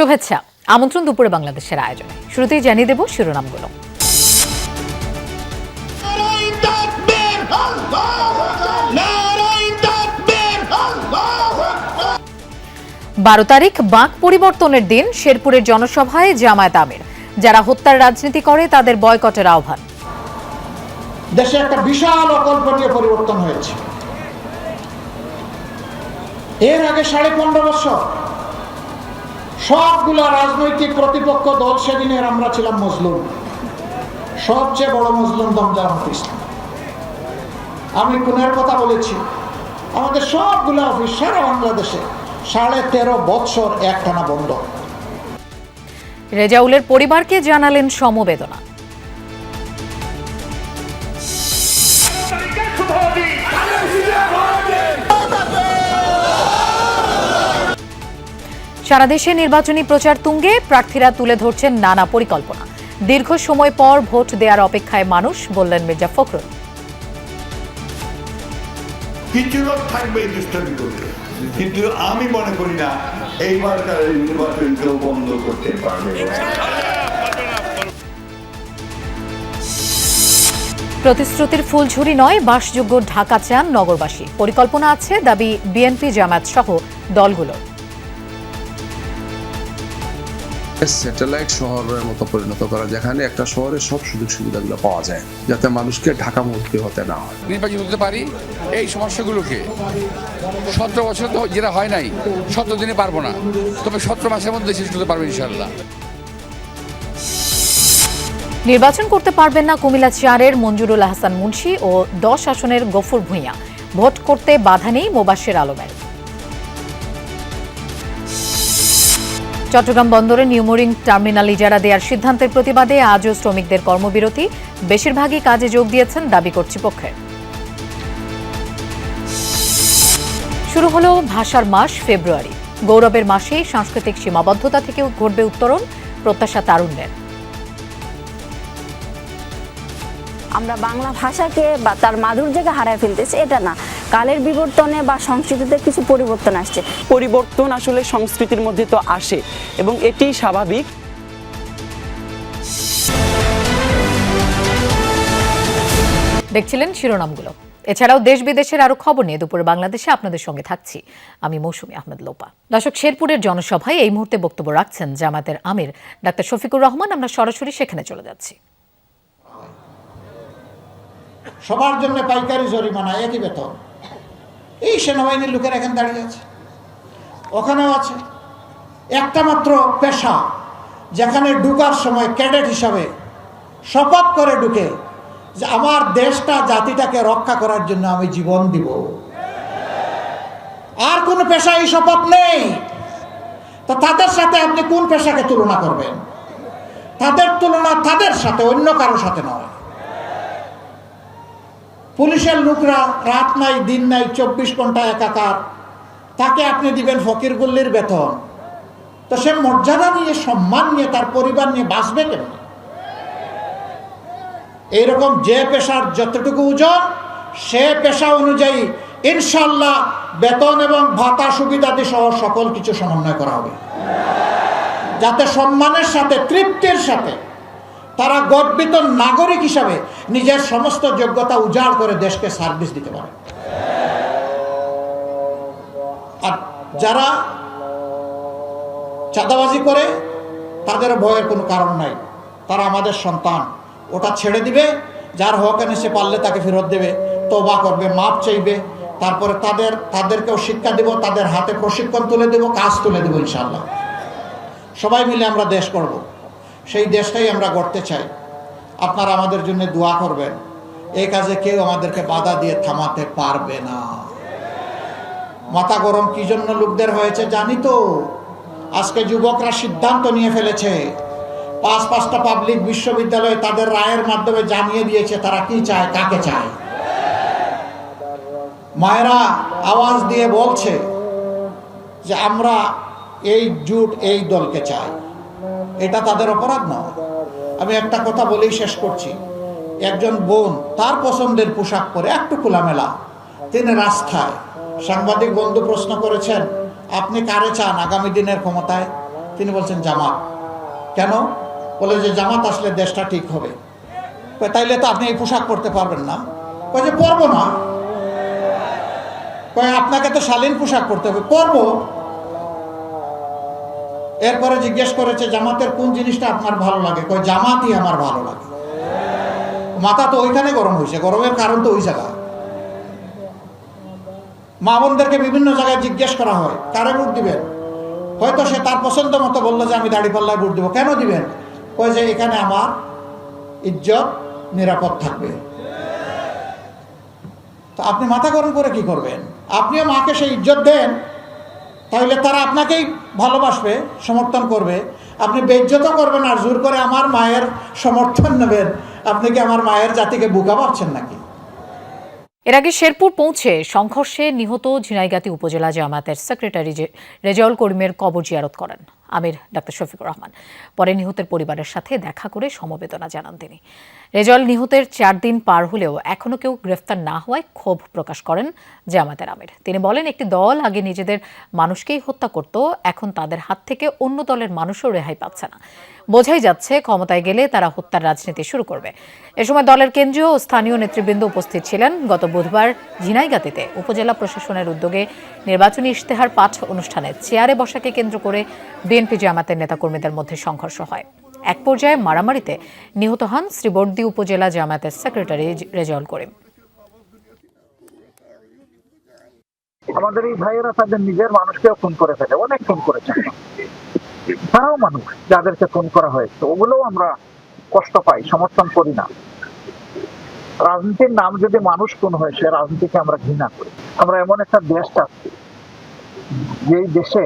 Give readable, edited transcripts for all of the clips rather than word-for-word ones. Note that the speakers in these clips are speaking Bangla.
শুভেচ্ছা, আমন্ত্রণ দুপুরে বাংলাদেশের আয়োজনে। শুরুতেই জানিয়ে দেব শিরোনামগুলো। বারো তারিখ বাঁক পরিবর্তনের দিন, শেরপুরের জনসভায় জামায়াত আমির। যারা হত্যার রাজনীতি করে তাদের বয়কটের আহ্বান। দেশে একটা বিশাল অকল্পনীয় পরিবর্তন হয়েছে। এর আগে 15.5 বছর সবগুলা রাজনৈতিক প্রতিপক্ষ দল সেদিনের আমরা ছিলাম মজলুম। সবচেয়ে বড় মজলুম দল জামায়াত ইসলামী। আমি পুনের কথা বলেছি, আমাদের সবগুলা অফিস সারা বাংলাদেশে 13.5 বছর একটানা বন্ধ। রেজাউলের পরিবারকে জানালেন সমবেদনা। সারা দেশে নির্বাচনী প্রচার তুঙ্গে, প্রার্থীরা তুলে ধরছেন নানা পরিকল্পনা। দীর্ঘ সময় পর ভোট দেওয়ার অপেক্ষায় মানুষ, বললেন মির্জা ফখরুল। কিছু লোক থাকবে এই দুষ্টামি করতে, কিন্তু আমি মনে করি না এইবারকার নির্বাচন কেউ বন্ধ করতে পারবে। প্রতিশ্রুতির ফুলঝুরি নয়, বাসযোগ্য ঢাকা চান নগরবাসী। পরিকল্পনা আছে, দাবি বিএনপি, জামায়াত সহ দলগুলো। স্যাটেলাইট শহরের মতো পরিণত করা, যেখানে একটা শহরের সব সুযোগ সুবিধাগুলো পাওয়া যায়, যাতে মানুষকে ঢাকা মুক্তি হতে না হয়। নির্বাচিত হতে পারি, এই সমস্যাগুলোকে 17 বছর তো যেটা হয় নাই, 17 দিনে পারবো না, তবে 17 মাসের মধ্যে শেষ করতে পারবো ইনশাআল্লাহ। নির্বাচন করতে পারবেন না কুমিল্লা 4-এর মঞ্জুরুল আহসান মুন্সি ও 10 আসনের গফুর ভূঁইয়া। ভোট করতে বাধা নেই মোবাশ্বের আলমের। চট্টগ্রাম বন্দরে নিউমোরিং টার্মিনাল ইজারা দেওয়ার সিদ্ধান্তের প্রতিবাদে আজও শ্রমিকদের কর্মবিরতি। বেশিরভাগই কাজে যোগ দিয়েছেন দাবি কর্তৃপক্ষের। শুরু হলো ভাষার মাস ফেব্রুয়ারি। গৌরবের মাসে সাংস্কৃতিক সীমাবদ্ধতা থেকেও ঘটবে উত্তরণ, প্রত্যাশা তারুণ্যের। আমরা বাংলা ভাষাকে বা তার মাধুর্যকে হারায় ফেলতেছি, এটা না। কালের বিবর্তনে বা সংস্কৃতিতে কিছু পরিবর্তন আসছে। পরিবর্তন আসলে সংস্কৃতির মধ্যে তো আসে এবং এটি স্বাভাবিক। দেখছিলেন শিরোনামগুলো। এছাড়াও দেশ বিদেশের আরো খবর নিয়ে দুপুরে বাংলাদেশে আপনাদের সঙ্গে থাকছি আমি মৌসুমী আহমেদ লোপা। দর্শক, শেরপুরের জনসভায় এই মুহূর্তে বক্তব্য রাখছেন জামায়াতের আমির ডাক্তার শফিকুর রহমান। আমরা সরাসরি সেখানে চলে যাচ্ছি। সবার জন্য পাইকারি জরিমানা, একই বেতন। এই সেনাবাহিনীর লোকের এখানে দাঁড়িয়ে আছে, ওখানেও আছে। একটা মাত্র পেশা, যেখানে ঢুকার সময় ক্যাডেট হিসাবে শপথ করে ঢুকে যে আমার দেশটা জাতিটাকে রক্ষা করার জন্য আমি জীবন দিব। আর কোন পেশা এই শপথ নেই। তো তাদের সাথে আপনি কোন পেশাকে তুলনা করবেন? তাদের তুলনা তাদের সাথে, অন্য কারোর সাথে নয়। পুলিশের লোকরা রাত নাই দিন নাই 24 ঘন্টা একাকার, তাকে আপনি দিবেন ফকির গুল্লির বেতন। তো সে মর্যাদা নিয়ে, সম্মান নিয়ে, তার পরিবার নিয়ে বাঁচবে কেমন? এইরকম যে পেশার যতটুকু ওজন, সে পেশা অনুযায়ী ইনশাল্লাহ বেতন এবং ভাতা সুবিধাদি সহ সকল কিছু সমন্বয় করা হবে, যাতে সম্মানের সাথে, তৃপ্তির সাথে তারা গর্বিত নাগরিক হিসাবে নিজের সমস্ত যোগ্যতা উজাড় করে দেশকে সার্ভিস দিতে পারে। আর যারা চাঁদাবাজি করে, তাদের ভয়ের কোনো কারণ নাই। তারা আমাদের সন্তান, ওটা ছেড়ে দিবে। যার হক এনেছে পারলে তাকে ফেরত দেবে, তওবা করবে, মাপ চাইবে। তারপরে তাদেরকেও শিক্ষা দেব, তাদের হাতে প্রশিক্ষণ তুলে দেব, কাজ তুলে দেব। ইনশাআল্লাহ সবাই মিলে আমরা দেশ করব। সেই দেশটাই আমরা গড়তে চাই। আপনারা আমাদের জন্য দোয়া করবেন। এই কাজে কেউ আমাদেরকে বাধা দিয়ে থামাতে পারবে না। মাথা গরম কি জন্য লোকদের হয়েছে জানি তো। আজকে যুবকরা সিদ্ধান্ত নিয়ে ফেলেছে, 5-5টা পাবলিক বিশ্ববিদ্যালয়ে তাদের রায়ের মাধ্যমে জানিয়ে দিয়েছে তারা কি চায়, কাকে চায়। মায়েরা আওয়াজ দিয়ে বলছে যে আমরা এই জোট, এই দলকে চাই। এটা তাদের অপরাধ নয়। আমি একটা কথা বলেই শেষ করছি। একজন বোন তার পছন্দের পোশাক পরে, একটু খোলামেলা, তিনি রাস্তায়, সাংবাদিক বন্ধু প্রশ্ন করেছেন আপনি কারে চান আগামী দিনের ক্ষমতায়? তিনি বলছেন জামাত। কেন? বলে যে জামাত আসলে দেশটা ঠিক হবে। তাইলে তো আপনি এই পোশাক পরতে পারবেন না। কয় যে পরবো না। কয় আপনাকে তো শালীন পোশাক পরতে হবে। পরবো। এরপরে জিজ্ঞেস করেছে জামাতের কোন জিনিসটা আপনার ভালো লাগে? কয় জামাতই আমার ভালো লাগে। মাথা তো ওইখানে গরম হয়েছে, গরমের কারণ তো ওই জায়গা। মা বোনদেরকে বিভিন্ন জায়গায় জিজ্ঞেস করা হয় কারে ভোট দিবেন? হয়তো সে তার পছন্দ মতো বললো যে আমি দাঁড়িপাল্লায় ভোট দিব। কেন দিবেন? কয় যে এখানে আমার ইজ্জত নিরাপদ থাকবে। তো আপনি মাথা গরম করে কি করবেন? আপনিও মাকে সেই ইজ্জত দেন, তাহলে তারা আপনাকেই ভালোবাসবে, সমর্থন করবে। আপনি বেইজ্জত করবেন আর জোর করে আমার মায়ের সমর্থন নেবেন। আপনি কি আমার মায়ের জাতিকে বোকা ভাবছেন নাকি? এর আগে শেরপুর পৌঁছে সংঘর্ষে নিহত ঝিনাইগাতী উপজেলা জামায়াতের সেক্রেটারি রেজাউল করিমের কবর জিয়ারত করেন আমির ডাক্তার শফিকুর রহমান। পরে নিহতের পরিবারের সাথে দেখা করে সমবেদনা জানান তিনি। রেজাউল নিহতের 4 দিন পার হলেও এখনও কেউ গ্রেফতার না হওয়ায় ক্ষোভ প্রকাশ করেন জামায়াতের আমির। তিনি বলেন, একটি দল আগে নিজেদের মানুষকেই হত্যা করত, এখন তাদের হাত থেকে অন্য দলের মানুষও রেহাই পাচ্ছে না। বোঝাই যাচ্ছে ক্ষমতায় গেলে তারা হত্যার রাজনীতি শুরু করবে। এ সময় দলের কেন্দ্রীয় ও স্থানীয় নেতৃবৃন্দ উপস্থিত ছিলেন। গত বুধবার ঝিনাইগাতীতে উপজেলা প্রশাসনের উদ্যোগে নির্বাচনী ইশতেহার পাঠ অনুষ্ঠানে চেয়ারে বসাকে কেন্দ্র করে বিএনপি জামায়াতের নেতাকর্মীদের মধ্যে সংঘর্ষ হয়। এক পর্যায়ে মারামারিতে নিহত হন শ্রীবর্দী উপজেলা জামায়াতের সেক্রেটারি রেজাউল করিম। আমাদের এই ভাইয়েরা তাদের নিজের মানুষকেও খুন করে ফেলে, অনেক খুন করেছে। তারাও মানুষ, যাদেরকে খুন করা হয়েছে ওগুলোও আমরা কষ্ট পাই, সমর্থন করি না। রাজনীতির নাম যদি মানুষ খুন হয়, সে রাজনীতিকে আমরা ঘৃণা করি। আমরা এমন একটা দেশ চাচ্ছি যেই দেশে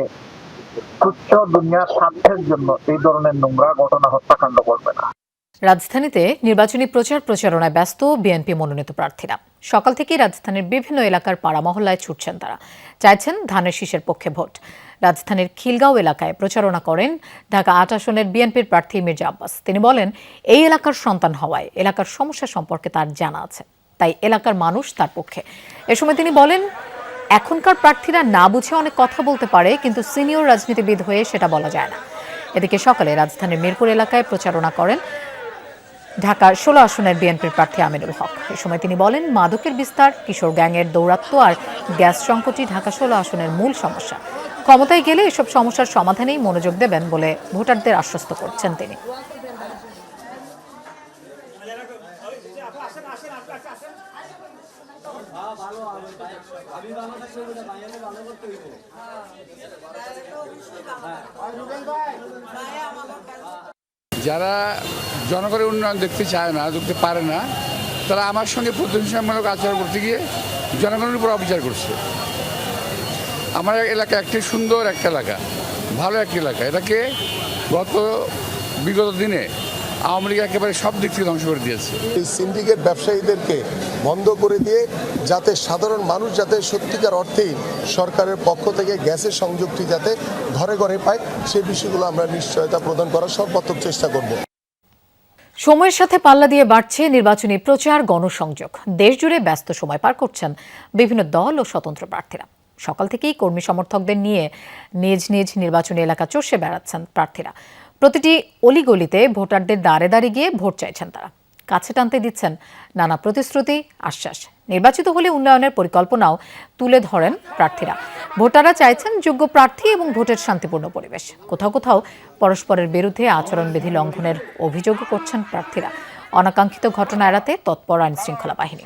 তুচ্ছ দুনিয়ার স্বার্থের জন্য এই ধরনের নোংরা ঘটনা, হত্যাকাণ্ড করবে না। রাজধানীতে নির্বাচনী প্রচারণায় ব্যস্ত বিএনপি মনোনীত প্রার্থীরা। সকাল থেকেই রাজধানীর বিভিন্ন এলাকার পাড়া মহল্লায় ছুটছেন তারা, চাইছেন ধানের শীষের পক্ষে ভোট। রাজধানীর খিলগাঁও এলাকায় প্রচারণা করেন ঢাকা ৮ আসনের বিএনপির প্রার্থী মির্জা আব্বাস। তিনি বলেন, এই এলাকার সন্তান হওয়ায় এলাকার সমস্যা সম্পর্কে তার জানা আছে, তাই এলাকার মানুষ তার পক্ষে। এ সময় তিনি বলেন, এখনকার প্রার্থীরা না বুঝে অনেক কথা বলতে পারে, কিন্তু সিনিয়র রাজনীতিবিদ হয়ে সেটা বলা যায় না। এদিকে সকালে রাজধানীর মিরপুর এলাকায় প্রচারণা করেন ঢাকার 16 আসনের বিএনপির প্রার্থী আমিনুল হক। এ সময় তিনি বলেন, মাদকের বিস্তার, কিশোর গ্যাংয়ের দৌরাত্ম্য আর গ্যাস সংকটই ঢাকা 16 আসনের মূল সমস্যা। ক্ষমতায় গেলে এসব সমস্যার সমাধানেই মনোযোগ দেবেন বলে ভোটারদের আশ্বস্ত করছেন তিনি। যারা জনগণের উন্নয়ন দেখতে চায় না, দেখতে পারে না, তারা আমার সঙ্গে প্রতিহিংসামূলক আচরণ করতে গিয়ে জনগণের উপর অবিচার করছে। আমার এলাকা একটি সুন্দর একটা এলাকা, ভালো একটি এলাকা। এটাকে বিগত দিনে আওয়ামী লীগ একেবারে সব দিক থেকে ধ্বংস করে দিয়েছে। এই সিন্ডিকেট ব্যবসায়ীদেরকে বন্ধ করে দিয়ে যাতে সাধারণ মানুষ যাতে সত্যিকার অর্থেই সরকারের পক্ষ থেকে গ্যাসের সংযোগটি যাতে ঘরে ঘরে পায়, সেই বিষয়গুলো আমরা নিশ্চয়তা প্রদান করার সর্বাত্মক চেষ্টা করব। সময়ের সাথে পাল্লা দিয়ে বাড়ছে নির্বাচনী প্রচার, গণসংযোগ। দেশজুড়ে ব্যস্ত সময় পার করছেন বিভিন্ন দল ও স্বতন্ত্র প্রার্থীরা। সকাল থেকেই কর্মী সমর্থকদের নিয়ে নিজ নিজ নির্বাচনী এলাকা চষে বেড়াচ্ছেন প্রার্থীরা। প্রতিটি অলিগলিতে ভোটারদের দাঁড়ে দাঁড়িয়ে গিয়ে ভোট চাইছেন তারা। কাছে টানতে দিচ্ছেন নানা প্রতিশ্রুতি, আশ্বাস। নির্বাচিত হলে উন্নয়নের পরিকল্পনাও তুলে ধরেন প্রার্থীরা। ভোটাররা চাইছেন যোগ্য প্রার্থী এবং ভোটের শান্তিপূর্ণ পরিবেশ। কোথাও কোথাও পরস্পরের বিরুদ্ধে আচরণবিধি লঙ্ঘনের অভিযোগও করছেন প্রার্থীরা। অনাকাঙ্ক্ষিত ঘটনা এড়াতে তৎপর আইন শৃঙ্খলা বাহিনী।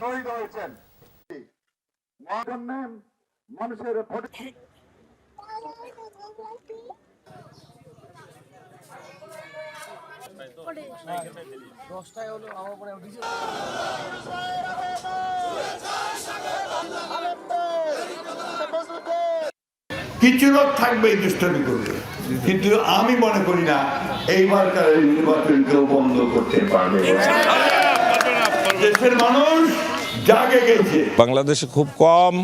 কিছু লোক থাকবে এই দুষ্টামি করবে, কিন্তু আমি মনে করি না এইবারকার নির্বাচন কেউ বন্ধ করতে পারবে। দেশের মানুষ জাগে গেছে। বাংলাদেশে খুব কম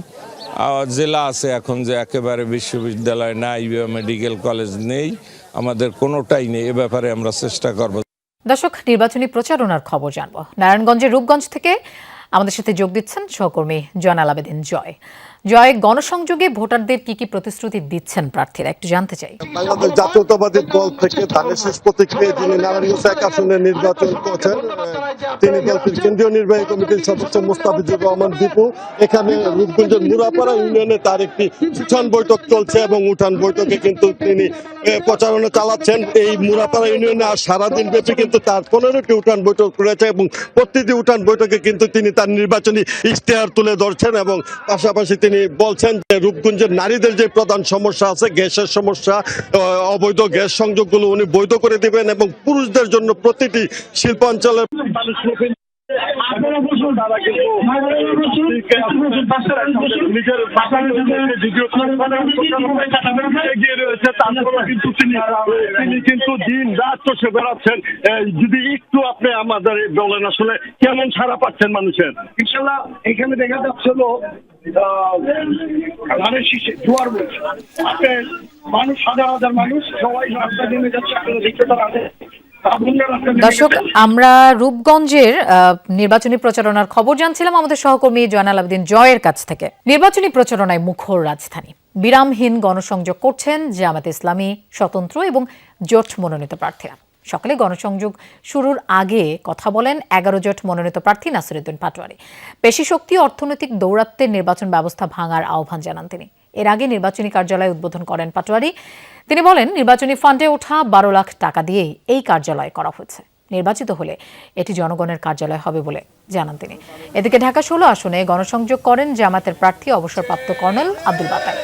জেলা আছে এখন যে একেবারে বিশ্ববিদ্যালয় নাই, মেডিকেল কলেজ নেই, আমাদের কোনোটাই নেই। এ ব্যাপারে আমরা চেষ্টা করব। দর্শক, নির্বাচনী প্রচারণার খবর জানবো। নারায়ণগঞ্জের রূপগঞ্জ থেকে আমাদের সাথে যোগ দিচ্ছেন সহকর্মী জয়নাল আবেদিন জয়। জয়, গণসংযোগে ভোটারদের কি কি প্রতিশ্রুতি দিচ্ছেন প্রার্থীরা একটু জানতে চাই। বাংলাদেশ জাতীয়তাবাদী দল থেকে ধানের শেষ প্রতীকে যিনি নারায়ণগঞ্জ এক আসনে নির্বাচন করছেন, তিনি দলটির কেন্দ্রীয় নির্বাহী কমিটির সদস্য মোস্তাফিজুর রহমান দীপু। এখানে রূপগঞ্জের মুরাপাড়া ইউনিয়নে তার একটি উঠান বৈঠক চলছে এবং উঠান বৈঠকে কিন্তু তিনি প্রচারণা চালাচ্ছেন। এই মুরাপাড়া ইউনিয়নে আর সারাদিন ব্যাপী কিন্তু তার 15টি উঠান বৈঠক রয়েছে এবং প্রতিটি উঠান বৈঠকে কিন্তু তিনি তার নির্বাচনী ইশতেহার তুলে ধরছেন এবং পাশাপাশি তিনি বলছেন যে রূপগঞ্জের নারীদের যে প্রধান সমস্যা আছে, গ্যাসের সমস্যা, অবৈধ গ্যাস সংযোগগুলো উনি বৈধ করে দিবেন এবং পুরুষদের জন্য প্রতিটি শিল্পাঞ্চলের তিনি কিন্তু দিন রাত চষে বেড়াচ্ছেন। যদি একটু আপনি আমাদের বলেন আসলে কেমন সাড়া পাচ্ছেন মানুষের? ইনশাল্লাহ এখানে দেখা যাচ্ছে হলো ধানের শীষে জোয়ার বলছে, মানুষ হাজার হাজার মানুষ সবাই রাস্তায় নেমে যাচ্ছে, আপনারা দেখতে পারেন। দর্শক, আমরা রূপগঞ্জের নির্বাচনী প্রচারণার খবর জানছিলাম আমাদের সহকর্মী জয়নাল আবেদিন জয়ের কাছ থেকে। নির্বাচনী প্রচারণায় মুখর রাজধানী, বিরামহীন গণসংযোগ করছেন জামায়াতে ইসলামী, স্বতন্ত্র এবং জোট মনোনীত প্রার্থীরা। সকালে গণসংযোগ শুরুর আগে কথা বলেন 11 জোট মনোনীত প্রার্থী নাসিরউদ্দিন পাটোয়ারি। পেশি শক্তি অর্থনৈতিক দৌরাত্ম্যের নির্বাচন ব্যবস্থা ভাঙার আহ্বান জানান তিনি। এর আগে নির্বাচনী কার্যালয় উদ্বোধন করেন পাটোয়ারি। তিনি বলেন, নির্বাচনী ফান্ডে ওঠা 12 লাখ টাকা দিয়েই এই কার্যালয় করা হয়েছে। নির্বাচিত হলে এটি জনগণের কার্যালয় হবে বলে জানান তিনি। এদিকে ঢাকা 16 আসনে গণসংযোগ করেন জামায়াতের প্রার্থী অবসরপ্রাপ্ত কর্নেল আব্দুল বাকার।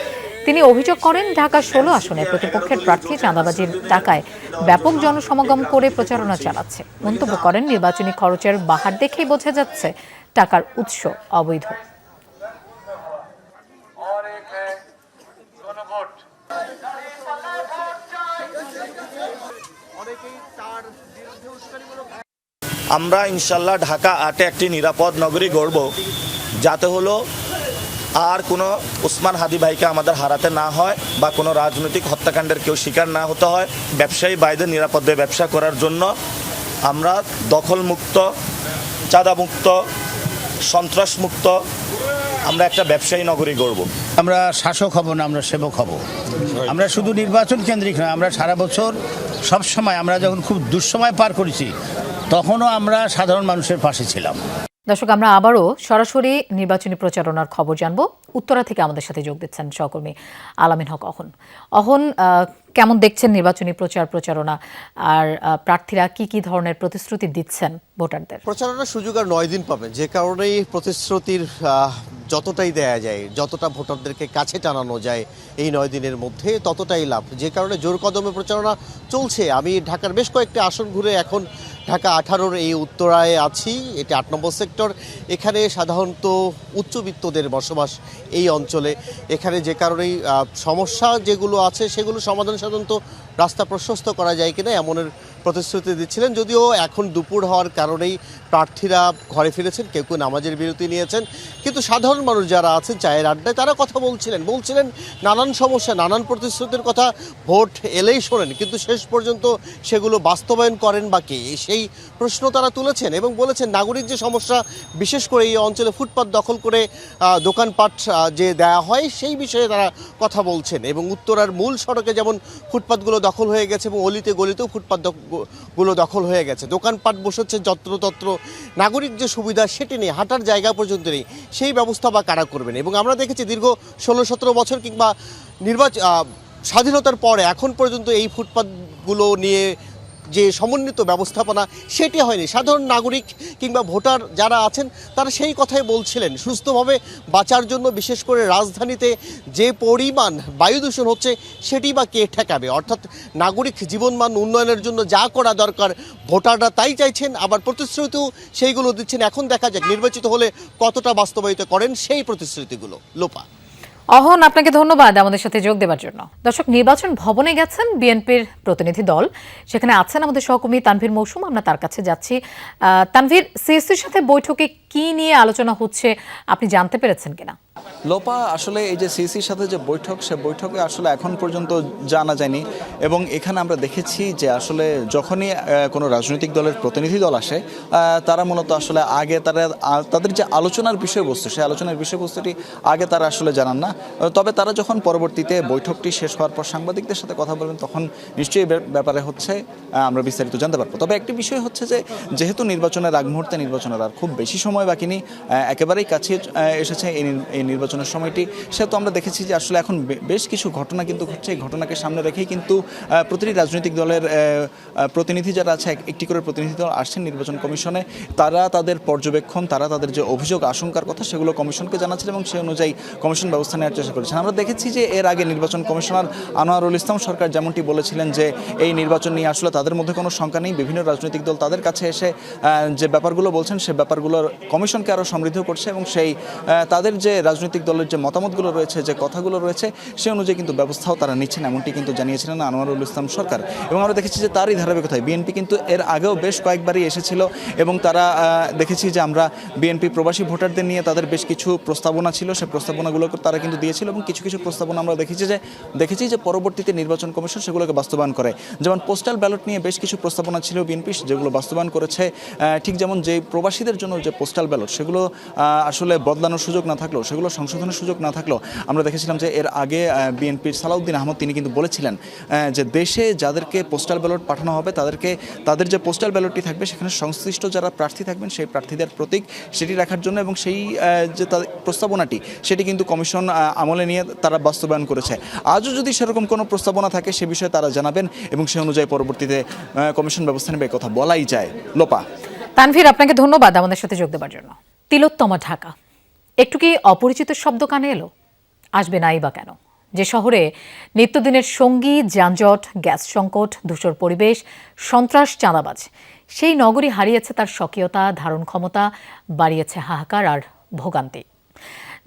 তিনি অভিযোগ করেন, ঢাকা 16 আসনে প্রতিপক্ষের প্রার্থী চাঁদাবাজির টাকায় ব্যাপক জনসমাগম করে প্রচারণা চালাচ্ছে। মন্তব্য করেন, নির্বাচনী খরচের বাহার দেখেই বোঝা যাচ্ছে টাকার উৎস অবৈধ। আমরা ইনশাল্লাহ ঢাকা 8-এ একটি নিরাপদ নগরী গড়ব, যাতে হলো আর কোনো উসমান হাদি ভাইকে আমাদের হারাতে না হয় বা কোনো রাজনৈতিক হত্যাকাণ্ডের কেউ শিকার না হতে হয়। ব্যবসায়ী ভাইদের নিরাপদে ব্যবসা করার জন্য আমরা দখলমুক্ত, চাঁদামুক্ত, সন্ত্রাসমুক্ত আমরা একটা ব্যবসায়ী নগরী গড়ব। আমরা শাসক হব না, আমরা সেবক হব। আমরা শুধু নির্বাচন কেন্দ্রিক নয়, আমরা সারা বছর সবসময়, আমরা যখন খুব দুঃসময় পার করেছি তখনও আমরা সাধারণ মানুষের পাশে ছিলাম। দর্শক, আমরা আবারও সরাসরি নির্বাচনী প্রচারণার খবর জানবো। উত্তরা থেকে আমাদের সাথে যোগ দিচ্ছেন সহকর্মী আলামিন হক অহন। অহন, কেমন দেখছেন নির্বাচনী প্রচারণা, আর প্রার্থীরা কি কি ধরনের প্রতিশ্রুতি দিচ্ছেন ভোটারদের? প্রচারণার সুযোগ আর 9 দিন পাবেন, যে কারণেই প্রতিশ্রুতির যতটাই দেয়া যায়, যতটা ভোটারদেরকে কাছে টানানো যায় এই 9 দিনের মধ্যে ততটাই লাভ। যে কারণে জোর কদমে প্রচারণা চলছে। আমি ঢাকার বেশ কয়েকটি আসন ঘুরে এখন ঢাকা 18-র এই উত্তরায় আছি। এটি 8 নম্বর সেক্টর। এখানে সাধারণত উচ্চবিত্তদের বসবাস এই অঞ্চলে। এখানে যে কারণেই সমস্যা যেগুলো আছে সেগুলো সমাধান সাধারণত রাস্তা প্রশস্ত করা যায় কিনা এমনের প্রতিশ্রুতি দিচ্ছিলেন। যদিও এখন দুপুর হওয়ার কারণেই প্রার্থীরা ঘরে ফিরেছেন, কেউ কেউ নামাজের বিরতি নিয়েছেন, কিন্তু সাধারণ মানুষ যারা আছেন চায়ের আড্ডায় তারা কথা বলছিলেন নানান সমস্যা, নানান প্রতিশ্রুতির কথা ভোট এলেই শোনেন, কিন্তু শেষ পর্যন্ত সেগুলো বাস্তবায়ন করেন বা কে, সেই প্রশ্ন তারা তুলেছেন এবং বলেছেন নাগরিক যে সমস্যা, বিশেষ করে এই অঞ্চলে ফুটপাত দখল করে দোকানপাট যে দেয়া হয় সেই বিষয়ে তারা কথা বলছেন। এবং উত্তরার মূল সড়কে যেমন ফুটপাতগুলো দখল হয়ে গেছে এবং অলিতে গলিতেও ফুটপাতগুলো দখল হয়ে গেছে, দোকানপাট বসেছে যত্রতত্র, নাগরিক যে সুবিধা সেটি নেই, হাঁটার জায়গা পর্যন্ত নেই, সেই ব্যবস্থা বা কারা করবেন। এবং আমরা দেখেছি দীর্ঘ 16-17 বছর কিংবা স্বাধীনতার পরে এখন পর্যন্ত এই ফুটপাতগুলো নিয়ে যে সমন্বিত ব্যবস্থাপনা সেটি হয়নি। সাধারণ নাগরিক কিংবা ভোটার যারা আছেন তারা সেই কথাই বলছিলেন, সুস্থভাবে বাঁচার জন্য বিশেষ করে রাজধানীতে যে পরিমাণ বায়ু দূষণ হচ্ছে সেটি বা কে ঠেকাবে। অর্থাৎ নাগরিক জীবনমান উন্নয়নের জন্য যা করা দরকার ভোটাররা তাই চাইছেন, আবার প্রতিশ্রুতিও সেইগুলো দিচ্ছেন। এখন দেখা যাক নির্বাচিত হলে কতটা বাস্তবায়িত করেন সেই প্রতিশ্রুতিগুলো। লোপা। অহন, আপনাকে ধন্যবাদ আমাদের সাথে যোগ দেওয়ার জন্য। দর্শক, নির্বাচন ভবনে গেছেন বিএনপির প্রতিনিধি দল, সেখানে আছেন আমাদের সহকর্মী তানভীর মৌসুম। আমরা তার কাছে যাচ্ছি। তানভীর, সিএসসির সাথে বৈঠকে কি নিয়ে আলোচনা হচ্ছে আপনি জানতে পেরেছেন কিনা? লোপা, আসলে এই যে সিসির সাথে যে বৈঠক, সে বৈঠকে আসলে এখন পর্যন্ত জানা যায়নি। এবং এখানে আমরা দেখেছি যে আসলে যখনই কোনো রাজনৈতিক দলের প্রতিনিধি দল আসে, তারা মূলত আসলে আগে তাদের যে আলোচনার বিষয়বস্তু, সেই আলোচনার বিষয়বস্তুটি আগে তারা আসলে জানান না। তবে তারা যখন পরবর্তীতে বৈঠকটি শেষ হওয়ার পর সাংবাদিকদের সাথে কথা বলবেন, তখন নিশ্চয়ই ব্যাপারে হচ্ছে আমরা বিস্তারিত জানতে পারবো। তবে একটি বিষয় হচ্ছে যে যেহেতু নির্বাচনের আগ মুহূর্তে, নির্বাচনের আর খুব বেশি সময় বাকি নেই, একেবারেই কাছে এসেছে এই নির্বাচনের সময়টি, সেহেতু আমরা দেখেছি যে আসলে এখন বেশ কিছু ঘটনা কিন্তু ঘটছে। এই ঘটনাকে সামনে রেখেই কিন্তু প্রতিটি রাজনৈতিক দলের প্রতিনিধি যারা আছে, একটি করে প্রতিনিধি দল আসছেন নির্বাচন কমিশনে। তারা তাদের পর্যবেক্ষণ, তারা তাদের যে অভিযোগ আশঙ্কার কথা, সেগুলো কমিশনকে জানাচ্ছেন এবং সেই অনুযায়ী কমিশন ব্যবস্থা নেওয়ার চেষ্টা করেছেন। আমরা দেখেছি যে এর আগে নির্বাচন কমিশনার আনোয়ারুল ইসলাম সরকার যেমনটি বলেছিলেন যে এই নির্বাচন নিয়ে আসলে তাদের মধ্যে কোনো শঙ্কা নেই। বিভিন্ন রাজনৈতিক দল তাদের কাছে এসে যে ব্যাপারগুলো বলছেন, সে ব্যাপারগুলোর কমিশনকে আরও সমৃদ্ধ করছে এবং সেই তাদের যে রাজনৈতিক দলের যে মতামতগুলো রয়েছে, যে কথাগুলো রয়েছে, সে অনুযায়ী কিন্তু ব্যবস্থাও তারা নিচ্ছেন, এমনটি কিন্তু জানিয়েছিলেন আনোয়ারুল ইসলাম সরকার। এবং আমরা দেখেছি যে তারই ধারাবাহিকতায় বিএনপি কিন্তু এর আগেও বেশ কয়েকবারই এসেছিল এবং তারা দেখেছি যে আমরা বিএনপি প্রবাসী ভোটারদের নিয়ে তাদের বেশ কিছু প্রস্তাবনা ছিল, সেই প্রস্তাবনাগুলো তারা কিন্তু দিয়েছিল এবং কিছু কিছু প্রস্তাবনা আমরা দেখেছি যে পরবর্তীতে নির্বাচন কমিশন সেগুলোকে বাস্তবায়ন করে। যেমন পোস্টাল ব্যালট নিয়ে বেশ কিছু প্রস্তাবনা ছিল বিএনপি, যেগুলো বাস্তবায়ন করেছে। ঠিক যেমন যে প্রবাসীদের জন্য যে পোস্টাল ব্যালট, সেগুলো আসলে বদলানোর সুযোগ না থাকলেও, সেগুলো সংশোধনের সুযোগ না থাকলেও, আমরা দেখেছিলাম যে এর আগে বিএনপির সালাউদ্দিন আহমদ তিনি কিন্তু বলেছিলেন যে দেশে যাদেরকে পোস্টাল ব্যালট পাঠানো হবে, তাদের যে পোস্টাল ব্যালটটি থাকবে, সেখানে সংশ্লিষ্ট যারা প্রার্থী থাকবেন, সেই প্রার্থীদের প্রতীক সেটি রাখার জন্য, এবং সেই যে প্রস্তাবনাটি, সেটি কিন্তু কমিশন আমলে নিয়ে তারা বাস্তবায়ন করেছে। আজও যদি সেরকম কোনো প্রস্তাবনা থাকে, সে বিষয়ে তারা জানাবেন এবং সে অনুযায়ী পরবর্তীতে কমিশন ব্যবস্থা নেবে, কথা বলাই যায়। লোপা। তানভীর, আপনাকে ধন্যবাদ আমাদের সাথে যোগ দেওয়ার জন্য। তিলোত্তমা ঢাকা একটু কি অপরিচিত শব্দ কানে এলো? আসবে নাই বা কেন? যে শহরে নিত্যদিনের সঙ্গী যানজট, গ্যাস সংকট, ধূসর পরিবেশ, সন্ত্রাস, চাঁদাবাজ, সেই নগরী হারিয়েছে তার স্বকীয়তা, ধারণ ক্ষমতা, বাড়িয়েছে হাহাকার আর ভোগান্তি।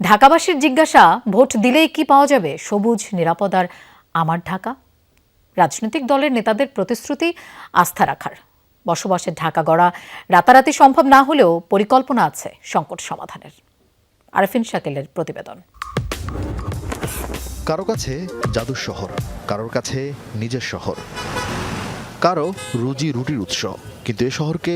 ঢাকাবাসীর জিজ্ঞাসা, ভোট দিলেই কি পাওয়া যাবে? সবুজ, নিরাপদ আর আমার ঢাকা? রাজনৈতিক দলের নেতাদের প্রতিশ্রুতি, আস্থা রাখার। বসবাসের ঢাকা গড়া রাতারাতি সম্ভব না হলেও পরিকল্পনা আছে সংকট সমাধানের। আরফিন শাকিলের প্রতিবেদন। কারো কাছে জাদুর শহর, কারোর কাছে নিজের শহর, কারো রুজি রুটির উৎস। কিন্তু এ শহরকে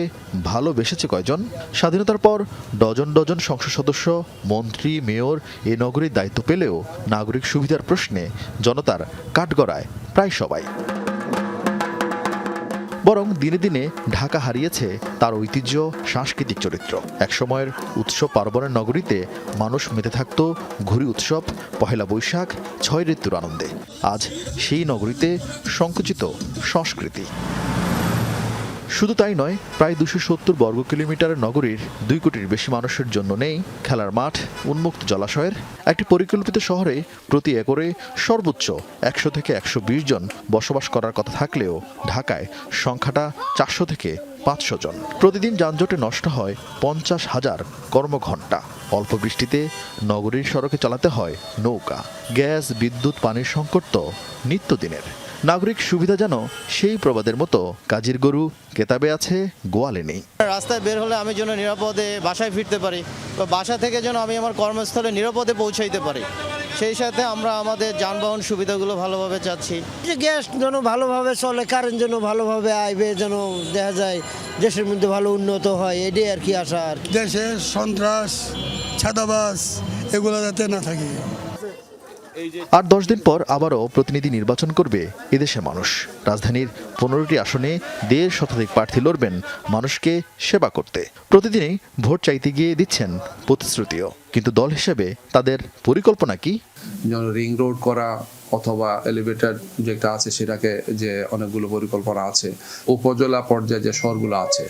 ভালোবেসেছে কয়জন? স্বাধীনতার পর ডজন ডজন সংসদ সদস্য, মন্ত্রী, মেয়র এ নগরীর দায়িত্ব পেলেও নাগরিক সুবিধার প্রশ্নে জনতার কাঠগড়ায় প্রায় সবাই। বরং দিনে দিনে ঢাকা হারিয়েছে তার ঐতিহ্য, সাংস্কৃতিক চরিত্র। একসময়ের উৎসব পার্বণের নগরীতে মানুষ মেতে থাকত ঘুরি উৎসব, পহেলা বৈশাখ, ৬ ঋতুর আনন্দে। আজ সেই নগরীতে সংকুচিত সংস্কৃতি। শুধু তাই নয়, প্রায় ২৭০ বর্গ কিলোমিটারের নগরীর ২ কোটির বেশি মানুষের জন্য নেই খেলার মাঠ, উন্মুক্ত জলাশয়ের। একটি পরিকল্পিত শহরে প্রতি একরে সর্বোচ্চ ১০০ থেকে ১২০ জন বসবাস করার কথা থাকলেও ঢাকায় সংখ্যাটা ৪০০ থেকে ৫০০ জন। প্রতিদিন যানজটে নষ্ট হয় ৫০,০০০ কর্মঘণ্টা। অল্প বৃষ্টিতে নগরীর সড়কে চালাতে হয় নৌকা। গ্যাস, বিদ্যুৎ, পানির সংকট তো নিত্যদিনের। নাগরিক সুবিধা যেন সেই প্রবাদের মতো কাজের গরু কেতাবে আছে, গোয়ালে নেই। রাস্তায় বের হলে আমি যেন নিরাপদে বাসায় ফিরতে পারি, বা বাসা থেকে যেন আমি আমার কর্মস্থলে নিরাপদে পৌঁছাইতে পারি, সেই সাথে আমরা আমাদের যানবাহন সুবিধাগুলো ভালোভাবে চাচ্ছি। যে গ্যাস যেন ভালোভাবে চলে, কারেন্ট যেন ভালোভাবে আইবে, যেন দেখা যায় দেশের মধ্যে ভালো উন্নত হয়, এটাই আর কি আশা। আর দেশে সন্ত্রাস, ছাদাবাজ এগুলো যাতে না থাকে। আর ১০ দিন পর আবারও প্রতিনিধি নির্বাচন করবে এদেশের মানুষ। রাজধানীর ১৫টি আসনে ১.৫ শতাধিক প্রার্থী লড়বেন মানুষকে সেবা করতে। প্রতিদিনই ভোট চাইতে গিয়ে দিচ্ছেন প্রতিশ্রুতিও, কিন্তু দল হিসেবে তাদের পরিকল্পনা কি? রিং রোড করা অথবা এলিভেটর যেটা আছে সেটাকে, যে অনেকগুলো পরিকল্পনা আছে। উপজেলা পর্যায়ে যে শহরগুলো আছে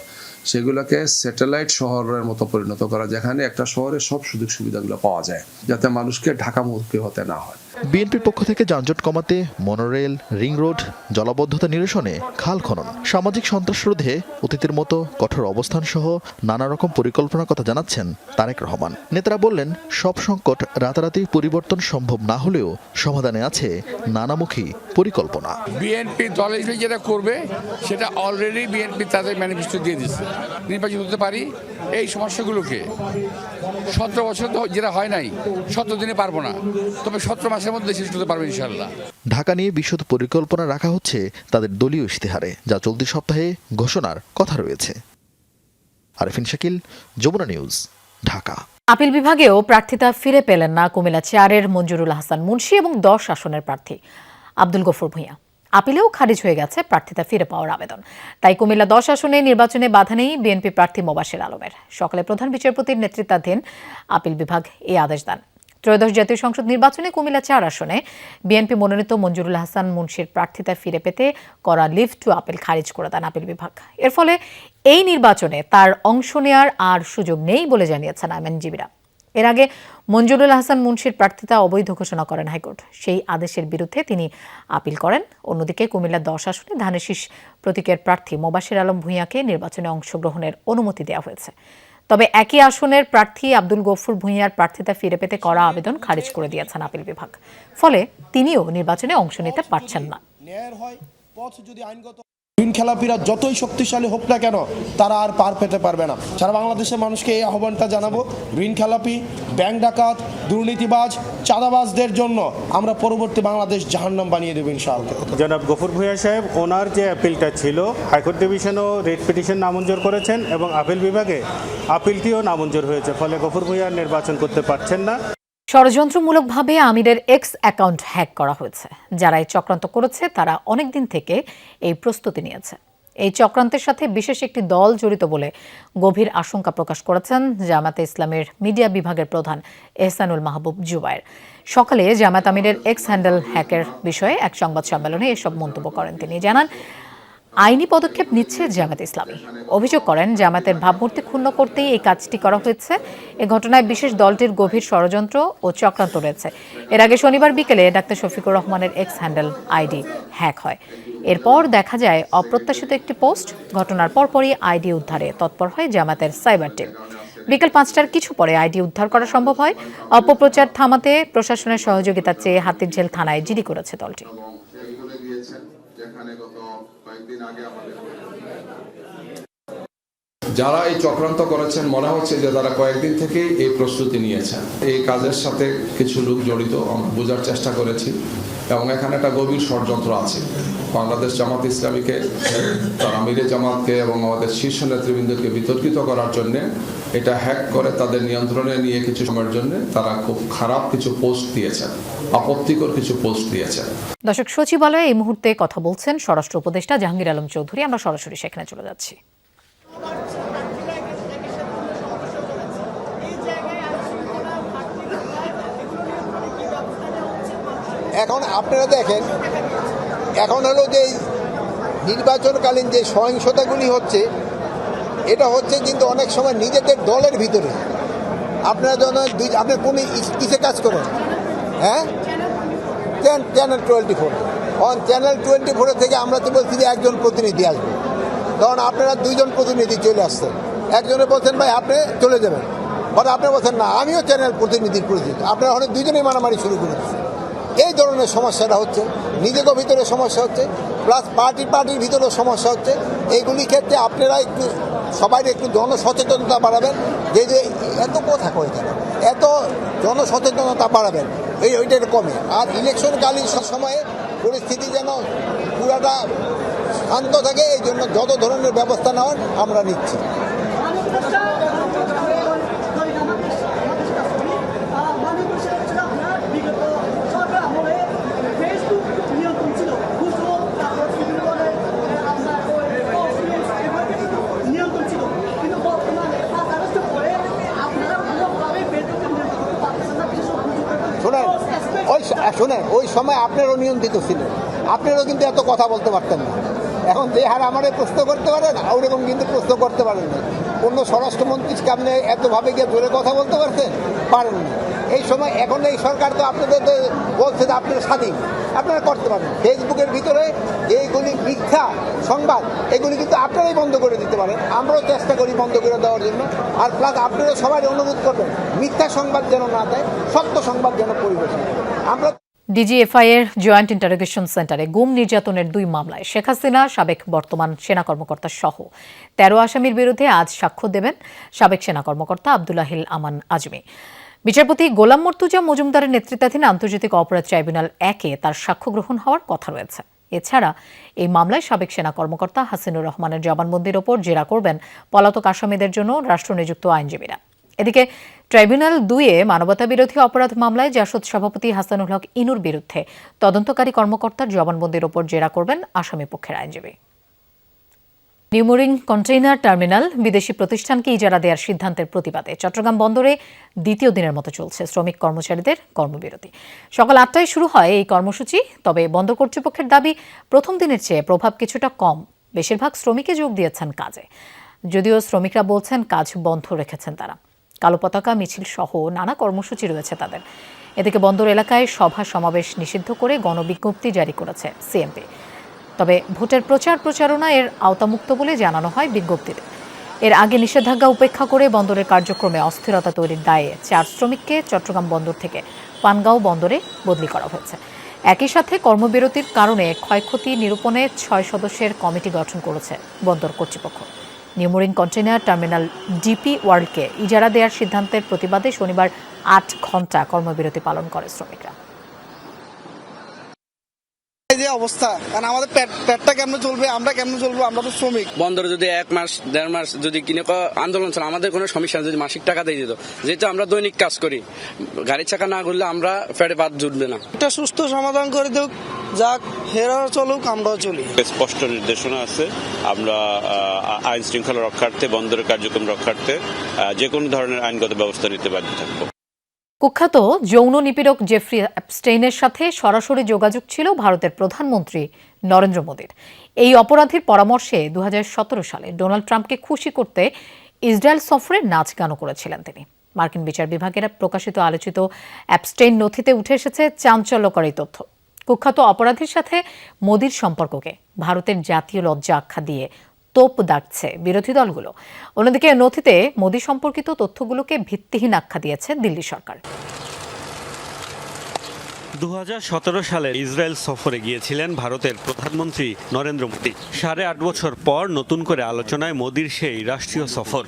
সেগুলোকে স্যাটেলাইট শহরের মতো পরিণত করা, যেখানে একটা শহরে সব সুযোগ সুবিধাগুলো পাওয়া যায়, যাতে মানুষকে ঢাকামুখী হতে না হয়। বিএনপির পক্ষ থেকে যানজট কমাতে মনোরেল, রিং রোড, জলাবদ্ধতা নিরসনে খাল খনন, সামাজিক সন্ত্রাস রোধে অতীতের মতো কঠোর অবস্থান সহ নানা রকম পরিকল্পনার কথা জানাচ্ছেন তারেক রহমান। নেতারা বললেন, সব সংকট রাতারাতি পরিবর্তন সম্ভব না হলেও সমাধানে আছে নানামুখী পরিকল্পনা। বিএনপি দল হিসেবে যেটা করবে সেটা অলরেডি বিএনপি তাদের ম্যানিফেস্টো দিয়ে দিচ্ছে। নির্বাচিত হতে পারি, এই সমস্যাগুলোকে 17 বছর যেটা হয় নাই 17 দিনে পারবো না, তবে 17 মাসের মধ্যে শেষ করতে পারবো ইনশাল্লাহ। ঢাকা নিয়ে বিশদ পরিকল্পনা রাখা হচ্ছে তাদের দলীয় ইশতেহারে, যা চলতি সপ্তাহে ঘোষণার কথা রয়েছে। আরেফিন শাকিল, যমুনা নিউজ, ঢাকা। আপিল বিভাগেও প্রার্থিতা ফিরে পেলেন না কুমিল্লা 4-এর মঞ্জুরুল হাসান মুন্সি এবং 10 আসনের প্রার্থী আব্দুল গফুর ভূঁইয়া। আপিলেও খারিজ হয়ে গেছে প্রার্থিতা ফিরে পাওয়ার আবেদন। তাই কুমিল্লা 10 আসনে নির্বাচনে বাধা নেই বিএনপি প্রার্থী মোবাশ্বের আলমের। সকালে প্রধান বিচারপতির নেতৃত্বাধীন আপিল বিভাগ এই আদেশ দেন। ত্রয়োদশ জাতীয় সংসদ নির্বাচনে কুমিল্লা 4 আসনে বিএনপি মনোনীত মঞ্জুরুল হাসান মুন্সির প্রার্থিতা ফিরে পেতে করা লিভ টু আপিল খারিজ করে দেন আপিল বিভাগ। এর ফলে এই নির্বাচনে তার অংশ নেওয়ার আর সুযোগ নেই বলে জানিয়েছেন আইনজীবীরা। এর আগে মঞ্জুরুল হাসান মুন্সির প্রার্থিতা অবৈধ ঘোষণা করেন হাইকোর্ট। সেই আদেশের বিরুদ্ধে তিনি আপিল করেন। অন্যদিকে কুমিল্লা 10 আসনে ধানের শীষ প্রতীকের প্রার্থী মোবাশ্বের আলম ভূঁইয়াকে নির্বাচনে অংশগ্রহণের অনুমতি দেওয়া হয়েছে। তবে একই আসনের প্রার্থী আব্দুল গফুর ভূঁইয়ার প্রার্থিতা ফিরে পেতে করা আবেদন খারিজ করে দিয়েছেন আপিল বিভাগ। ফলে তিনিও নির্বাচনে অংশ নিতে পারছেন না। ঋণ খেলাপিরা যতই শক্তিশালী হোক না কেন, তারা আর পার পেতে পারবে না। সারা বাংলাদেশের মানুষকে এই আহ্বানটা জানাবো, ঋণ খেলাপি, ব্যাংক ডাকাত, দুর্নীতিবাজ, চাঁদাবাজদের জন্য আমরা পরবর্তী বাংলাদেশ জাহান্নাম বানিয়ে দেব ইনশাআল্লাহ। জনাব গফুর ভূঁইয়া সাহেব ওনার যে অ্যাপিলটা ছিল, হাইকোর্ট ডিভিশনও রিট পিটিশন নামঞ্জুর করেছেন এবং আপিল বিভাগে আপিলটিও নামঞ্জুর হয়েছে। ফলে গফুর ভূঁইয়া নির্বাচন করতে পারছেন না। ষড়যন্ত্রমূলকভাবে আমিরের এক্স অ্যাকাউন্ট হ্যাক করা হয়েছে। যারা এই চক্রান্ত করেছে তারা অনেকদিন থেকে এই প্রস্তুতি নিয়েছে। এই চক্রান্তের সাথে বিশেষ একটি দল জড়িত বলে গভীর আশঙ্কা প্রকাশ করেছেন জামায়াতে ইসলামের মিডিয়া বিভাগের প্রধান এহসানুল মাহবুব জুবায়ের। সকালে জামায়াত আমিরের এক্স হ্যান্ডেল হ্যাকের বিষয়ে এক সংবাদ সম্মেলনে এসব মন্তব্য করেন তিনি। জানান, আইনি পদক্ষেপ নিচ্ছে জামায়াত ইসলামী। অভিযোগ করেন, জামায়াতের ভাবমূর্তি ক্ষুণ্ণ করতেই এই কাজটি করা হয়েছে। এ ঘটনায় বিশেষ দলটির গভীর ষড়যন্ত্র ও চক্রান্ত রয়েছে। এর আগে শনিবার বিকেলে ডাক্তার শফিকুর রহমানের এক্স হ্যান্ডেল আইডি হ্যাক হয়। এরপর দেখা যায় অপ্রত্যাশিত একটি পোস্ট। ঘটনার পরপরই আইডি উদ্ধারে তৎপর হয় জামায়াতের সাইবার টিম। বিকেল 5টার কিছু পরে আইডি উদ্ধার করা সম্ভব হয়। অপপ্রচার থামাতে প্রশাসনের সহযোগিতা চেয়ে হাতিরঝিল থানায় জিডি করেছে দলটি। যারা এই চক্রান্ত করেছেন মনে হচ্ছে যে তারা কয়েকদিন থেকেই এই প্রস্তুতি নিয়েছেন। এই কাজের সাথে কিছু লোক জড়িত আমরা বোঝার চেষ্টা করেছি এবং এখানে একটা গভীর ষড়যন্ত্র আছে। বাংলাদেশ জামাত ইসলামীকে, তার আমিরে জামাতকে এবং আমাদের শীর্ষ নেতৃবৃন্দকে বিতর্কিত করার জন্য এটা হ্যাক করে তাদের নিয়ন্ত্রণে নিয়ে কিছু সময়ের জন্য তারা খুব খারাপ কিছু পোস্ট দিয়েছেন, আপত্তিকর কিছু পোস্ট দিয়েছেন। দর্শক, সচিবালয়ে এই মুহূর্তে কথা বলছেন স্বরাষ্ট্র উপদেষ্টা জাহাঙ্গীর আলম চৌধুরী। আমরা সরাসরি সেখানে চলে যাচ্ছি। এখন আপনারা দেখেন, এখন হলো যে নির্বাচনকালীন যে সহিংসতাগুলি হচ্ছে, এটা হচ্ছে কিন্তু অনেক সময় নিজেদের দলের ভিতরে। আপনারা যখন আপনি কোন কিসে কাজ করেন? হ্যাঁ, চ্যানেল 24। চ্যানেল 24 থেকে আমরা তো বলছি যে একজন প্রতিনিধি আসবে, তখন আপনারা 2 জন প্রতিনিধি চলে আসছেন। একজনে বলছেন ভাই আপনি চলে যাবেন, পরে আপনি বলছেন না আমিও চ্যানেল প্রতিনিধির পরিচিত। আপনারা হয়তো 2 জনেই মারামারি শুরু করে দিচ্ছেন। এই ধরনের সমস্যাটা হচ্ছে, নিজেদের ভিতরে সমস্যা হচ্ছে, প্লাস পার্টির ভিতরেও সমস্যা হচ্ছে। এইগুলি ক্ষেত্রে আপনারা একটু সবাই একটু জনসচেতনতা বাড়াবেন। যে এত কথা কয়ে যাবে, এত জনসচেতনতা বাড়াবেন, ওইটা কমে। আর ইলেকশনকালীন সময়ে পরিস্থিতি যেন পুরাটা শান্ত থাকে, এই জন্য যত ধরনের ব্যবস্থা নেওয়ার আমরা নিচ্ছি। শোনেন, ওই সময় আপনারও নিয়ন্ত্রিত ছিলেন, আপনারও কিন্তু এত কথা বলতে পারতেন না। এখন যে হার আমারে প্রশ্ন করতে পারেন, ওরকম কিন্তু প্রশ্ন করতে পারেন না। অন্য স্বরাষ্ট্রমন্ত্রীকে আপনি এতভাবে গিয়ে জোরে কথা বলতে পারতেন? পারেন না। এই সময় এখন এই সরকার তো আপনাদের বলছে যে আপনারা স্বাধীন, আপনারা করতে পারেন। ফেসবুকের ভিতরে এইগুলি মিথ্যা সংবাদ, এগুলি কিন্তু আপনারাই বন্ধ করে দিতে পারেন। আমরাও চেষ্টা করি বন্ধ করে দেওয়ার জন্য। আর প্লাস আপনারা সবাই অনুরোধ করবেন মিথ্যা সংবাদ যেন না দেয়, সত্য সংবাদ যেন পরিবেশন করে। আমরা ডিজিএফআই এর জয়েন্ট ইন্টারোগেশন সেন্টারে গুম নির্যাতনের 2 মামলায় শেখ হাসিনা সাবেক বর্তমান সেনা কর্মকর্তা সহ 13 আসামির বিরুদ্ধে আজ সাক্ষ্য দেবেন সাবেক সেনা কর্মকর্তা আব্দুল্লাহিল আমান আজমি। বিচারপতি গোলাম মর্তুজা মজুমদারের নেতৃত্বাধীন আন্তর্জাতিক অপরাধ ট্রাইব্যুনাল 1-এ তার সাক্ষ্য গ্রহণ হওয়ার কথা রয়েছে। এছাড়া এই মামলায় সাবেক সেনা কর্মকর্তা হাসিনুর রহমানের জবানবন্দির ওপর জেরা করবেন পলাতক আসামিদের জন্য রাষ্ট্রনিযুক্ত আইনজীবীরা। এদিকে ট্রাইব্যুনাল 2-এ মানবতাবিরোধী অপরাধ মামলায় জাসদ সভাপতি হাসানুল হক ইনুর বিরুদ্ধে তদন্তকারী কর্মকর্তার জবানবন্দির ওপর জেরা করবেন আসামি পক্ষের আইনজীবী। নিউমোরিং কন্টেইনার টার্মিনাল বিদেশি প্রতিষ্ঠানকে ইজারা দেওয়ার সিদ্ধান্তের প্রতিবাদে চট্টগ্রাম বন্দরে দ্বিতীয় দিনের মতো চলছে শ্রমিক কর্মচারীদের কর্মবিরতি। সকাল 8টায় শুরু হয় এই কর্মসূচি। তবে বন্দর কর্তৃপক্ষের দাবি, প্রথম দিনের চেয়ে প্রভাব কিছুটা কম। বেশিরভাগ শ্রমিকই যোগ দিয়েছেন কাজে, যদিও শ্রমিকরা বলছেন কাজ বন্ধ রেখেছেন তারা। কালো পতাকা মিছিল সহ নানা কর্মসূচি রয়েছে তাদের। এদিকে বন্দর এলাকায় সভা সমাবেশ নিষিদ্ধ করে গণবিজ্ঞপ্তি জারি করেছে সিএমপি। তবে ভোটের প্রচারণা এর আওতামুক্ত বলে জানানো হয় বিজ্ঞপ্তিতে। এর আগে নিষেধাজ্ঞা উপেক্ষা করে বন্দরের কার্যক্রমে অস্থিরতা তৈরির দায়ে 4 শ্রমিককে চট্টগ্রাম বন্দর থেকে পানগাঁও বন্দরে বদলি করা হয়েছে। একই সাথে কর্মবিরতির কারণে ক্ষয়ক্ষতি নিরূপণে 6 সদস্যের কমিটি গঠন করেছে বন্দর কর্তৃপক্ষ। নিউমোরিং কন্টেইনার টার্মিনাল ডিপি ওয়ার্ল্ডকে ইজারা দেওয়ার সিদ্ধান্তের প্রতিবাদে শনিবার 8 ঘণ্টা কর্মবিরতি পালন করে শ্রমিকরা। যে অবস্থা, কারণ আমাদের পেটটা কেমনে চলবে, আমরা কেমনে চলবো, আমরা তো শ্রমিক। বন্দরে যদি 1 মাস 1.5 মাস যদি কিনে আন্দোলন চলে, আমাদের কোনো সমস্যা যদি মাসিক টাকা দিয়ে দিত, যেহেতু আমরা দৈনিক কাজ করি, গাড়ির চাকা না ঘুরলে আমরা পেটে ভাত জুটবে না। একটা সুস্থ সমাধান করে দেখ, যাক হেরাও চলুক, আমরাও চলি। স্পষ্ট নির্দেশনা আছে, আমরা আইন শৃঙ্খলা রক্ষার্থে, বন্দরের কার্যক্রম রক্ষার্থে যে কোনো ধরনের আইনগত ব্যবস্থা নিতে বাধ্য থাকবো। কুখ্যাত যৌন নিপীড়ক জেফ্রি অ্যাপস্টেইনের সাথে সরাসরি যোগাযোগ ছিল ভারতের প্রধানমন্ত্রী নরেন্দ্র মোদীর। এই অপরাধীর পরামর্শে 2017 সালে ডোনাল্ড ট্রাম্পকে খুশি করতে ইসরায়েল সফরে নাচ গানও করেছিলেন তিনি। মার্কিন বিচার বিভাগের প্রকাশিত আলোচিত অ্যাপস্টেইন নথিতে উঠে এসেছে চাঞ্চল্যকর এই তথ্য। কুখ্যাত অপরাধীর সাথে মোদীর সম্পর্ককে ভারতের জাতীয় লজ্জা আখ্যা দিয়ে তোপ দাগছে বিরোধী দলগুলো। অন্যদিকে নথিতে মোদী সম্পর্কিত তথ্যগুলোকে ভিত্তিহীন আখ্যা দিয়েছে দিল্লি সরকার। 2017 সালে ইসরায়েল সফরে গিয়েছিলেন ভারতের প্রধানমন্ত্রী নরেন্দ্র মোদী। 8.5 বছর পর নতুন করে আলোচনায় মোদীর সেই রাষ্ট্রীয় সফর।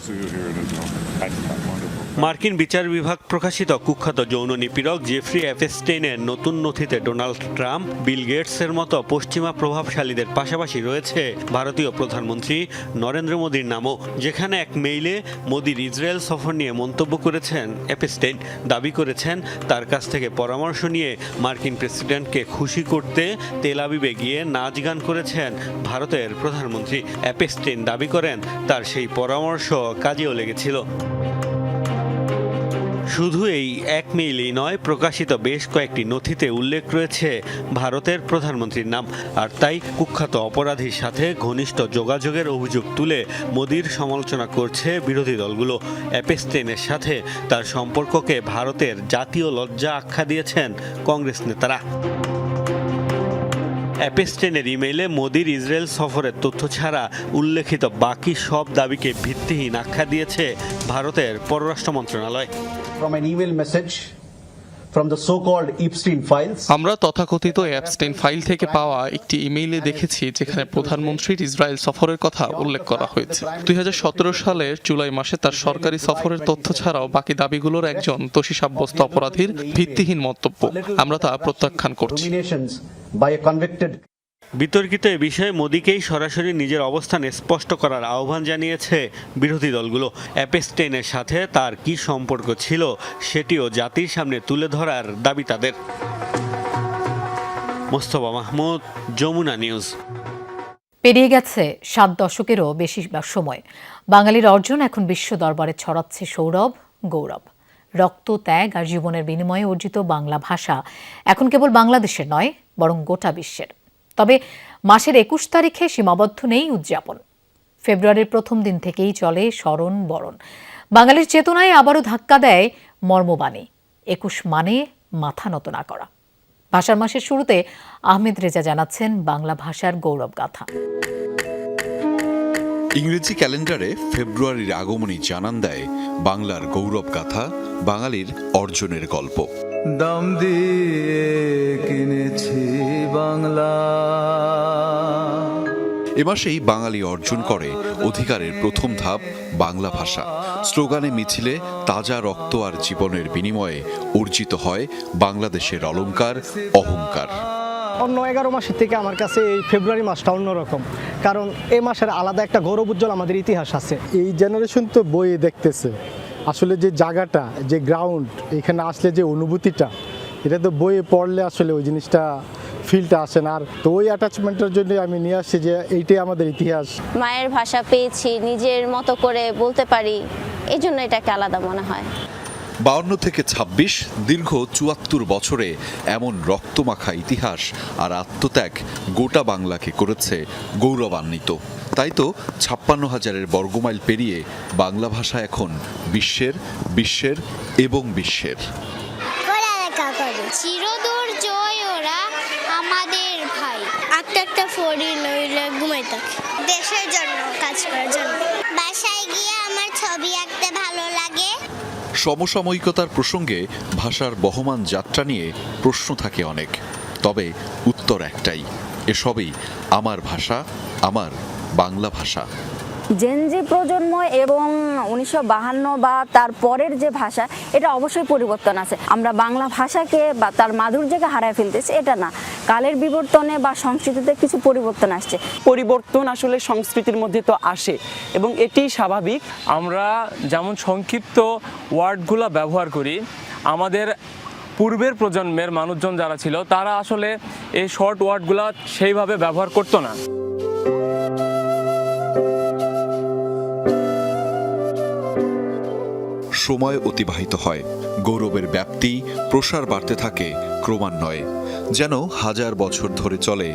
মার্কিন বিচার বিভাগ প্রকাশিত কুখ্যাত যৌন নিপীড়ক জেফ্রি অ্যাপস্টেইনের নতুন নথিতে ডোনাল্ড ট্রাম্প, বিল গেটসের মতো পশ্চিমা প্রভাবশালীদের পাশাপাশি রয়েছে ভারতীয় প্রধানমন্ত্রী নরেন্দ্র মোদীর নামও। যেখানে এক মেইলে মোদীর ইসরায়েল সফর নিয়ে মন্তব্য করেছেন অ্যাপস্টেইন। দাবি করেছেন তার কাছ থেকে পরামর্শ নিয়ে মার্কিন প্রেসিডেন্টকে খুশি করতে তেল আবিবে গিয়ে নাচ গান করেছেন ভারতের প্রধানমন্ত্রী। অ্যাপস্টেইন দাবি করেন তার সেই পরামর্শ কাজেও লেগেছিল। শুধু এই এক মেইলেই নয়, প্রকাশিত বেশ কয়েকটি নথিতে উল্লেখ রয়েছে ভারতের প্রধানমন্ত্রীর নাম। আর তাই কুখ্যাত অপরাধীর সাথে ঘনিষ্ঠ যোগাযোগের অভিযোগ তুলে মোদীর সমালোচনা করছে বিরোধী দলগুলো। অ্যাপস্টেইনের সাথে তার সম্পর্ককে ভারতের জাতীয় লজ্জা আখ্যা দিয়েছেন কংগ্রেস নেতারা। অ্যাপস্টেইনের ইমেইলে মোদীর ইসরায়েল সফরের তথ্য ছাড়া উল্লেখিত বাকি সব দাবিকে ভিত্তিহীন আখ্যা দিয়েছে ভারতের পররাষ্ট্র মন্ত্রণালয়। আমরা তথাকথিত অ্যাপস্টেইন ফাইল থেকে পাওয়া একটি ইমেইলে দেখেছি যেখানে প্রধানমন্ত্রীর ইসরায়েল সফরের কথা উল্লেখ করা হয়েছে। 2017 সালের জুলাই মাসে তার সরকারি সফরের তথ্য ছাড়াও বাকি দাবিগুলোর একজন দোষী সাব্যস্ত অপরাধীর ভিত্তিহীন মন্তব্য। আমরা তা প্রত্যাখ্যান করছি। বিতর্কিত এ বিষয়ে মোদীকেই সরাসরি নিজের অবস্থান স্পষ্ট করার আহ্বান জানিয়েছে বিরোধী দলগুলো। অ্যাপস্টেইনের সাথে তার কি সম্পর্ক ছিল সেটিও জাতির সামনে তুলে ধরার দাবি তাদের। মোস্তফা মাহমুদ, যমুনা নিউজ। পেরিয়ে গেছে 7 দশকেরও বেশি সময়। বাঙালির অর্জন এখন বিশ্ব দরবারে ছড়াচ্ছে সৌরভ, গৌরব। রক্ত, ত্যাগ আর জীবনের বিনিময়ে অর্জিত বাংলা ভাষা এখন কেবল বাংলাদেশের নয়, বরং গোটা বিশ্বের। তবে মাসের 21 তারিখে সীমাবদ্ধ নেই উদযাপন। ফেব্রুয়ারির প্রথম দিন থেকেই চলে স্মরণ বরণ। বাঙালির চেতনায় আবারও ধাক্কা দেয় মর্মবাণী। 21 মানে মাথা নত না করা। ভাষার মাসের শুরুতে আহমেদ রেজা জানাচ্ছেন বাংলা ভাষার গৌরব গাথা। ইংরেজি ক্যালেন্ডারে ফেব্রুয়ারির আগমনী জানান দেয় বাংলার গৌরব গাথা, বাঙালির অর্জনের গল্প। দাম দিয়ে কিনেছি বাংলা। এ মাসেই বাঙালি অর্জন করে অধিকারের প্রথম ধাপ বাংলা ভাষা। স্লোগানে মিছিলে তাজা রক্ত আর জীবনের বিনিময়ে অর্জিত হয় বাংলাদেশের অলংকার, অহংকার। অন্য 11 মাসের থেকে আমার কাছে এই ফেব্রুয়ারি মাসটা অন্যরকম, কারণ এই মাসের আলাদা একটা গৌরব উজ্জ্বল আমাদের ইতিহাস আছে। এই জেনারেশন তো বইয়ে দেখতেছে আসলে যে জায়গাটা, যে গ্রাউন্ড, এখানে আসলে যে অনুভূতিটা, এটা তো বইয়ে পড়লে আসলে ওই জিনিসটা ফিলটা আসে না। আর তো ওই অ্যাটাচমেন্টের জন্য আমি নিয়ে আসছি যে এইটাই আমাদের ইতিহাস। মায়ের ভাষা পেয়েছি, নিজের মতো করে বলতে পারি, এই জন্য এটাকে আলাদা মনে হয়। 52 থেকে 26 দীর্ঘ 74 বছরে এমন রক্তমাখা ইতিহাস আর আত্মত্যাগ গোটা বাংলাকে করেছে গৌরবান্বিত। তাই তো 56,000 বর্গমাইল পেরিয়ে বাংলা ভাষা এখন বিশ্বের এবং বিশ্বের। চিরদূর জয় ওরা আমাদের ভাই, একটা ফড়ি নইলে ঘুমাই থাকে, দেশের জন্য কাজ করার জন্য। বাসায় গিয়ে আমার ছবি আঁকতে ভালো লাগে। সমসাময়িকতার প্রসঙ্গে ভাষার বহমান যাত্রা নিয়ে প্রশ্ন থাকে অনেক, তবে উত্তর একটাই, এসবই আমার ভাষা, আমার বাংলা ভাষা। জেনজি প্রজন্ম এবং 1952 বা তার পরের যে ভাষা, এটা অবশ্যই পরিবর্তন আছে। আমরা বাংলা ভাষাকে বা তার মাধুর্যকে হারায় ফেলতেছি, এটা না। কালের বিবর্তনে বা সংস্কৃতিতে কিছু পরিবর্তন আসছে। পরিবর্তন আসলে সংস্কৃতির মধ্যে তো আসে এবং এটি স্বাভাবিক। আমরা যেমন সংক্ষিপ্ত ওয়ার্ডগুলো ব্যবহার করি, আমাদের পূর্বের প্রজন্মের মানুষজন যারা ছিল তারা আসলে এই শর্ট ওয়ার্ডগুলো সেইভাবে ব্যবহার করতো না। সময় অতিবাহিত হয়, গৌরবের ব্যাপ্তি প্রসার বাড়তে থাকে ক্রমান্বয়ে, যেন হাজার বছর ধরে চলে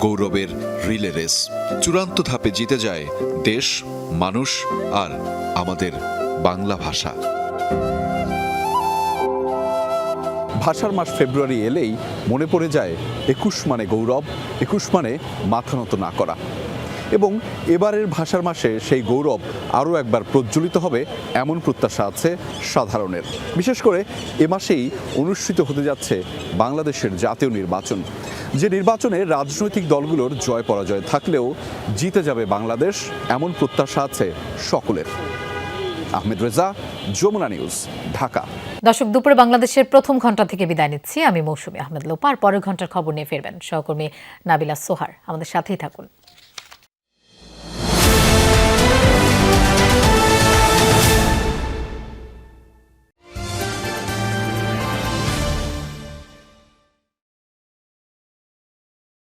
গৌরবের রিলে রেস। চূড়ান্ত ধাপে জিতে যায় দেশ, মানুষ আর আমাদের বাংলা ভাষা। ভাষার মাস ফেব্রুয়ারি এলেই মনে পড়ে যায় 21 মানে গৌরব, 21 মানে মাথা নত না করা। এবং এবারের ভাষার মাসে সেই গৌরব আরও একবার প্রজ্বলিত হবে এমন প্রত্যাশা আছে সাধারণের। বিশেষ করে এ মাসেই অনুষ্ঠিত হতে যাচ্ছে বাংলাদেশের জাতীয় নির্বাচন, যে নির্বাচনে রাজনৈতিক দলগুলোর জয় পরাজয় থাকলেও জিতে যাবে বাংলাদেশ, এমন প্রত্যাশা আছে সকলের। আহমেদ রেজা, যমুনা নিউজ, ঢাকা। দর্শক, দুপুরে বাংলাদেশের প্রথম ঘন্টা থেকে বিদায় নিচ্ছি। আমি মৌসুমী আহমেদ লোপা। আর পরের ঘন্টার খবর নিয়ে ফিরবেন সহকর্মী নাবিলা সোহার। আমাদের সাথেই থাকুন।